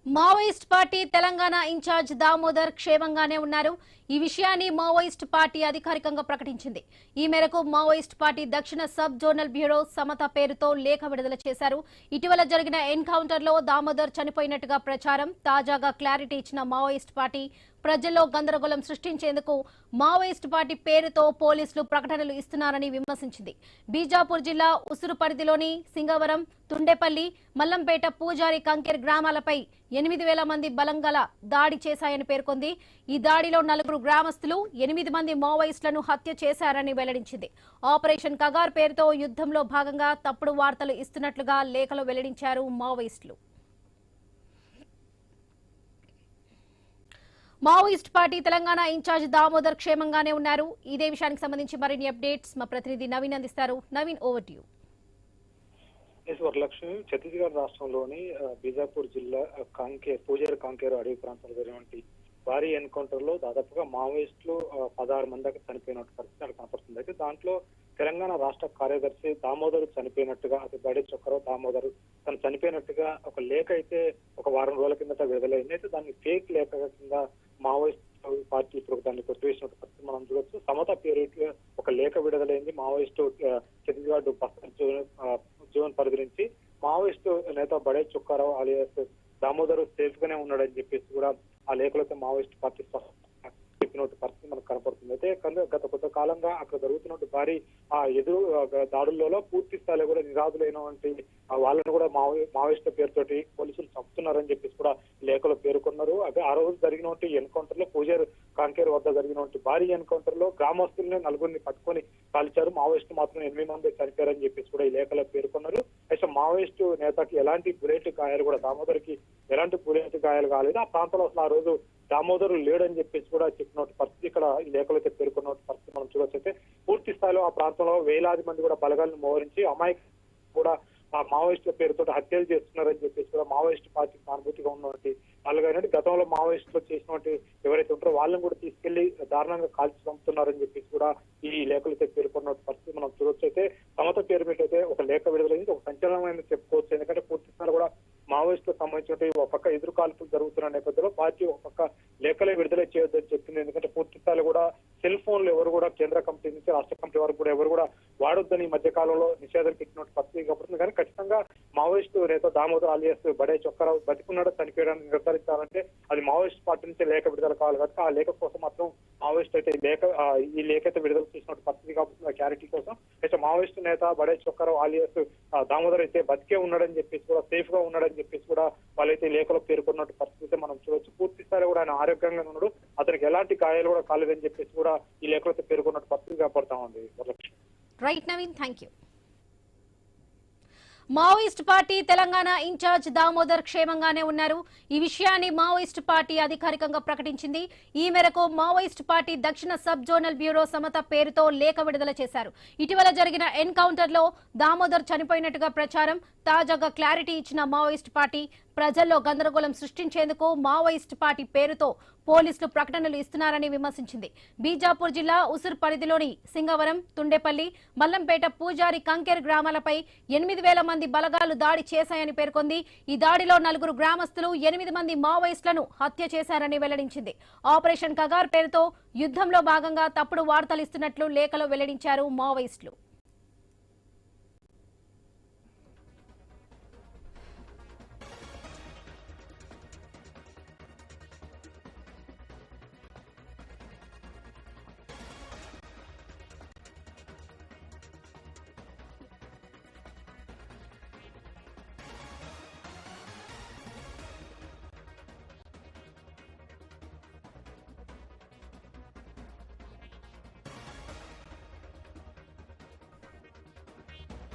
Maoist party Telangana in-charge Damodar క్షేమంగానే ఉన్నారు. ఈ విషయాన్ని మావోయిస్ట్ పార్టీ అధికారికంగా ప్రకటించింది. ఈ మేరకు మావోయిస్ట్ పార్టీ దక్షిణ సబ్ జోనల్ బ్యూరో సమత పేరుతో లేఖ విడుదల చేశారు. ఇటీవల జరిగిన ఎన్కౌంటర్ లో దామోదర్ చనిపోయినట్టుగా ప్రచారం. తాజాగా క్లారిటీ ఇచ్చిన మావోయిస్ట్ పార్టీ ప్రజల్లో గందరగోళం సృష్టించేందుకు మావోయిస్ట్ పార్టీ పేరుతో పోలీసులు ప్రకటనలు ఇస్తున్నారని విమర్శించింది. బీజాపూర్ జిల్లా ఉసురు పరిధిలోని సింగవరం, తుండేపల్లి, మల్లంపేట, పూజారి, కంకేర్ గ్రామాలపై 8,000 మంది బలంగల దాడి చేశాయని పేర్కొంది. ఈ దాడిలో 4 గ్రామస్తులు, 8 మంది మావోయిస్టులను హత్య చేశారని వెల్లడించింది. ఆపరేషన్ కగార్ పేరుతో యుద్ధంలో భాగంగా తప్పుడు వార్తలు ఇస్తున్నట్లుగా లేఖలో వెల్లడించారు మావోయిస్టులు. Maoist party Telangana in-charge Damodar క్షేమంగానే ఉన్నారు. ఇదే విషయానికి సంబంధించి మరిన్ని అప్డేట్స్ మా ప్రతినిధి నవీన్ అందిస్తారు. Naveen, over to you. Varalakshmi, Chhattisgarh రాష్ట్రంలోని బీజాపూర్ జిల్లా పూజారి కాంకేరు అడవి ప్రాంతంలో జరిగినటువంటి భారీ ఎన్కౌంటర్ లో దాదాపుగా మావోయిస్టులు 16 మంది దాకా చనిపోయినట్టు పరిస్థితి కనపడుతుంది. అయితే దాంట్లో తెలంగాణ రాష్ట్ర కార్యదర్శి దామోదర్ చనిపోయినట్టుగా, అది బడే చొక్కరావు దామోదర్ తను చనిపోయినట్టుగా ఒక లేఖ అయితే ఒక వారం రోజుల కిందట విడుదలైంది. అయితే దాన్ని ఫేక్ లేఖ కింద మావోయిస్ట్ పార్టీ ఇప్పుడు దాన్ని కొట్టివేసినట్టు పరిస్థితి మనం చూడొచ్చు. సమత పేరు ఒక లేఖ విడుదలైంది. మావోయిస్టు ఛత్తీస్గఢ్ జోన్ పరిధి నుంచి మావోయిస్టు నేత బడే చొక్కారావు అలియాస్ దామోదర్ సేఫ్ గానే ఉన్నాడని చెప్పేసి కూడా ఆ లేఖలతో మావోయిస్ట్ పార్టీ చెప్పినట్టు పరిస్థితి మనకు కనపడుతుంది. అయితే గత కొంత కాలంగా అక్కడ జరుగుతున్నట్టు భారీ ఎదురు దాడులలో పూర్తి స్థాయిలో కూడా నిరాదులైనటువంటి వాళ్ళని కూడా మావోయిస్టుల పేరుతోటి పోలీసులు చంపుతున్నారని చెప్పేసి కూడా లేఖలో పేర్కొన్నారు. అదే ఆ రోజు జరిగినటువంటి ఎన్కౌంటర్ లో పూజారి కాంకేరు వద్ద జరిగినటువంటి భారీ ఎన్కౌంటర్ లో గ్రామస్తుల్ని 4 పట్టుకొని కాల్చారు. మావోయిస్టు మాత్రం 8 మంది చనిపోయారని చెప్పేసి కూడా ఈ లేఖలో పేర్కొన్నారు. అయితే మావోయిస్టు నేతకి ఎలాంటి బుల్లెట్ గాయాలు కూడా, దామోదర్కి ఎలాంటి బుల్లెట్ గాయాలు కాలేదు. ఆ ప్రాంతంలో అసలు ఆ రోజు దామోదరు లేడని చెప్పేసి కూడా చెప్పినట్టు పరిస్థితి ఇక్కడ ఈ లేఖలో అయితే పేర్కొన్నట్టు పరిస్థితి మనం చూడొచ్చు. అయితే పూర్తి స్థాయిలో ఆ ప్రాంతంలో వేలాది మంది కూడా బలగాలను మోహరించి అమాయక కూడా ఆ మావోయిస్టుల పేరుతో హత్యలు చేస్తున్నారని చెప్పేసి కూడా మావోయిస్ట్ పార్టీకి సానుభూతిగా ఉన్నటువంటి వాళ్ళగా గతంలో మావోయిస్టులు చేసినటువంటి ఎవరైతే ఉంటారో వాళ్ళని కూడా తీసుకెళ్లి దారుణంగా కాల్చి చంపుతున్నారని చెప్పేసి కూడా ఈ లేఖలు అయితే పేర్కొన్నట్టు పరిస్థితి మనం చూడొచ్చు. అయితే సమత పేరు మీద అయితే ఒక లేఖ విడుదలైంది. ఒక సంచలనమైన చెప్పుకోవచ్చు. ఎందుకంటే పూర్తి స్థాయిలో కూడా మావోయిస్టులకు సంబంధించిన ఒక పక్క ఎదురు కాల్పులు జరుగుతున్న నేపథ్యంలో పార్టీ ఒక పక్క లేఖలే విడుదల చేయొద్దని చెప్పింది. ఎందుకంటే పూర్తి స్థాయిలో కూడా సెల్ ఫోన్లు ఎవరు కూడా కేంద్ర కమిటీ నుంచి రాష్ట్ర కమిటీ వరకు కూడా ఎవరు కూడా వాడొద్దని ఈ మధ్య కాలంలో నిషేధం పెట్టినట్టు పరిస్థితి కనపడుతుంది. కానీ ఖచ్చితంగా మావోయిస్టు నేత దామోదర్ అలియాస్ బడే చొక్కారావు బతికున్నాడో చనిపోయాడని నిర్ధారించాలంటే అది మావోయిస్ట్ పార్టీ నుంచి లేఖ విడుదల కావాలి కాబట్టి ఆ లేఖ కోసం మాత్రం మావోయిస్ట్ అయితే ఈ లేఖ అయితే విడుదల చేసినట్టు పరిస్థితి కాబట్టి క్లారిటీ కోసం అయితే మావోయిస్టు నేత బడే చొక్కారావు అలియాస్ దామోదర్ అయితే బతికే ఉన్నాడని చెప్పేసి కూడా సేఫ్ గా ఉన్నాడని చెప్పేసి కూడా వాళ్ళైతే లేఖలో పేర్కొన్నట్టు పరిస్థితి మనం చూడొచ్చు. పూర్తి స్థాయిలో కూడా ఆయన ఆరోగ్యంగా ఉన్నాడు, అతనికి ఎలాంటి గాయాలు కూడా కాలేదని చెప్పేసి కూడా ఈ లేఖలో అయితే పేర్కొన్నట్టు పరిస్థితి కనపడతా ఉంది. Right Naveen, thank you. Maoist party Telangana in-charge Damodar క్షేమంగానే ఉన్నారు. ఈ విషయాన్ని మావోయిస్ట్ పార్టీ అధికారికంగా ప్రకటించింది. ఈ మేరకు మావోయిస్ట్ పార్టీ దక్షిణ సబ్ జోనల్ బ్యూరో సమత పేరుతో లేఖ విడుదల చేశారు. ఇటీవల జరిగిన ఎన్కౌంటర్ లో దామోదర్ చనిపోయినట్టుగా ప్రచారం. తాజాగా క్లారిటీ ఇచ్చిన మావోయిస్ట్ పార్టీ ప్రజల్లో గందరగోళం సృష్టించేందుకు మావోయిస్ట్ పార్టీ పేరుతో పోలీసులు ప్రకటనలు ఇస్తున్నారని విమర్శించింది. బీజాపూర్ జిల్లా ఉసుర్ పరిధిలోని సింగవరం, తుండేపల్లి, మల్లంపేట, పూజారి, కంకేర్ గ్రామాలపై 8,000 మంది బలగాలు దాడి చేశాయని పేర్కొంది. ఈ దాడిలో 4 గ్రామస్తులు, 8 మంది మావోయిస్టులను హత్య చేశారని వెల్లడించింది. ఆపరేషన్ కగార్ పేరుతో యుద్ధంలో భాగంగా తప్పుడు వార్తలు ఇస్తున్నట్లు లేఖలో వెల్లడించారు మావోయిస్టులు.